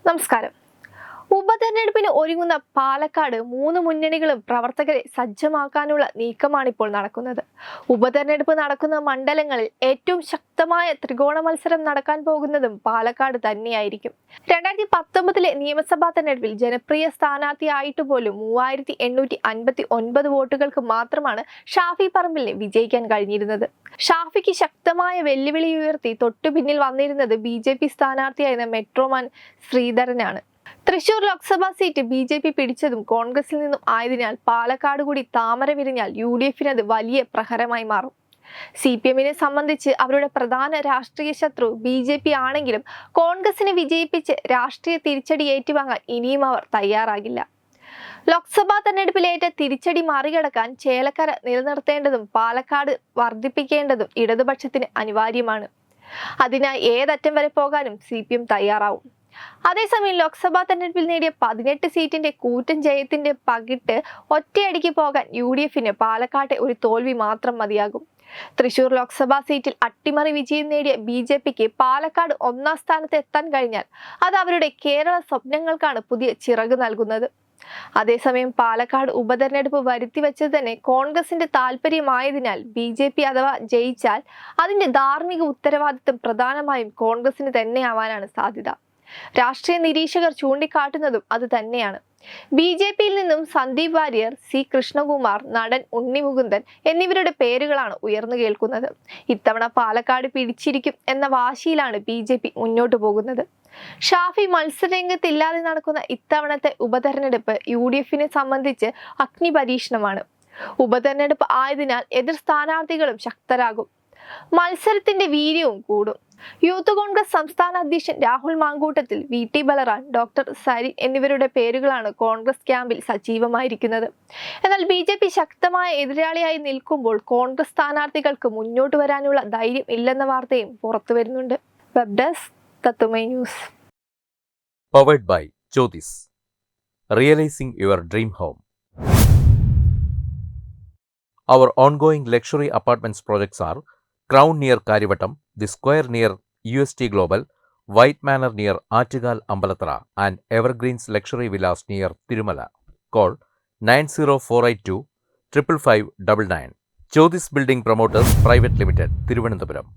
നമസ്കാരം. ഉപതെരഞ്ഞെടുപ്പിന് ഒരുങ്ങുന്ന പാലക്കാട് 3 മുന്നണികളും പ്രവർത്തകരെ സജ്ജമാക്കാനുള്ള നീക്കമാണിപ്പോൾ നടക്കുന്നത്. ഉപതെരഞ്ഞെടുപ്പ് നടക്കുന്ന മണ്ഡലങ്ങളിൽ ഏറ്റവും ശക്തമായ ത്രികോണ മത്സരം നടക്കാൻ പോകുന്നതും പാലക്കാട് തന്നെയായിരിക്കും. 2019 നിയമസഭാ തെരഞ്ഞെടുപ്പിൽ ജനപ്രിയ സ്ഥാനാർത്ഥിയായിട്ട് പോലും 3859 വോട്ടുകൾക്ക് മാത്രമാണ് ഷാഫി പറമ്പിലിന് വിജയിക്കാൻ കഴിഞ്ഞിരുന്നത്. ഷാഫിക്ക് ശക്തമായ വെല്ലുവിളി ഉയർത്തി തൊട്ടു പിന്നിൽ വന്നിരുന്നത് BJP സ്ഥാനാർത്ഥിയായിരുന്ന മെട്രോമാൻ ശ്രീധരനാണ്. തൃശൂർ ലോക്സഭാ സീറ്റ് BJP പിടിച്ചതും കോൺഗ്രസിൽ നിന്നും ആയതിനാൽ പാലക്കാട് കൂടി താമര വിരിഞ്ഞാൽ UDFന് അത് വലിയ പ്രഹരമായി മാറും. CPMനെ സംബന്ധിച്ച് അവരുടെ പ്രധാന രാഷ്ട്രീയ ശത്രു BJP ആണെങ്കിലും കോൺഗ്രസിനെ വിജയിപ്പിച്ച് രാഷ്ട്രീയ തിരിച്ചടി ഏറ്റുവാങ്ങാൻ ഇനിയും അവർ തയ്യാറാകില്ല. ലോക്സഭാ തെരഞ്ഞെടുപ്പിലേറ്റ തിരിച്ചടി മറികടക്കാൻ ചേലക്കര നിലനിർത്തേണ്ടതും പാലക്കാട് വർദ്ധിപ്പിക്കേണ്ടതും ഇടതുപക്ഷത്തിന് അനിവാര്യമാണ്. അതിനായി ഏതറ്റം വരെ പോകാനും CPM തയ്യാറാവും. അതേസമയം ലോക്സഭാ തെരഞ്ഞെടുപ്പിൽ നേടിയ 18 സീറ്റിന്റെ കൂറ്റൻ ജയത്തിന്റെ പകിട്ട് ഒറ്റയടിക്ക് പോകാൻ UDFന് പാലക്കാട്ടെ ഒരു തോൽവി മാത്രം മതിയാകും. തൃശൂർ ലോക്സഭാ സീറ്റിൽ അട്ടിമറി വിജയം നേടിയ BJPക്ക് പാലക്കാട് 1ാം സ്ഥാനത്ത് എത്താൻ കഴിഞ്ഞാൽ അത് അവരുടെ കേരള സ്വപ്നങ്ങൾക്കാണ് പുതിയ ചിറക് നൽകുന്നത്. അതേസമയം പാലക്കാട് ഉപതെരഞ്ഞെടുപ്പ് വരുത്തിവെച്ചത് തന്നെ കോൺഗ്രസിന്റെ താല്പര്യമായതിനാൽ BJP അഥവാ ജയിച്ചാൽ അതിന്റെ ധാർമ്മിക ഉത്തരവാദിത്വം പ്രധാനമായും കോൺഗ്രസിന് തന്നെയാവാനാണ് സാധ്യത. രാഷ്ട്രീയ നിരീക്ഷകർ ചൂണ്ടിക്കാട്ടുന്നതും അത് തന്നെയാണ്. BJPയിൽ നിന്നും സന്ദീപ് വാര്യർ, C കൃഷ്ണകുമാർ, നടൻ ഉണ്ണി മുകുന്ദൻ എന്നിവരുടെ പേരുകളാണ് ഉയർന്നു കേൾക്കുന്നത്. ഇത്തവണ പാലക്കാട് പിടിച്ചിരിക്കും എന്ന വാശിയിലാണ് BJP മുന്നോട്ട് പോകുന്നത്. ഷാഫി മത്സരരംഗത്തില്ലാതെ നടക്കുന്ന ഇത്തവണത്തെ ഉപതെരഞ്ഞെടുപ്പ് UDFനെ സംബന്ധിച്ച് അഗ്നി പരീക്ഷണമാണ്. ഉപതെരഞ്ഞെടുപ്പ് ആയതിനാൽ എതിർ സ്ഥാനാർത്ഥികളും ശക്തരാകും. മത്സരത്തിന്റെ വീര്യവും കൂടും. യൂത്ത് കോൺഗ്രസ് സംസ്ഥാന അധ്യക്ഷൻ രാഹുൽ മാങ്കൂട്ടത്തിൽ, VT ബലറാം, ഡോക്ടർ സരിൻ എന്നിവരുടെ പേരുകളാണ് കോൺഗ്രസ് ക്യാമ്പിൽ സജീവമായിരിക്കുന്നത്. എന്നാൽ BJP ശക്തമായ എതിരാളിയായി നിൽക്കുമ്പോൾ കോൺഗ്രസ് സ്ഥാനാർത്ഥികൾക്ക് മുന്നോട്ട് വരാനുള്ള ധൈര്യം ഇല്ലെന്ന വാർത്തയും പുറത്തു വരുന്നുണ്ട്. വെബ് ഡെസ്ക് തത്തുമൈ news. Powered by Jyotis. Realizing your dream home. Our ongoing luxury apartments projects are Crown near Karivattam, The Square near UST Global, White Manor near Attigal Ambalathara, and Evergreens Luxury Villas near Tirumala. Call 90482 55599. Jyotis Building Promoters Private Limited, Thiruvananthapuram.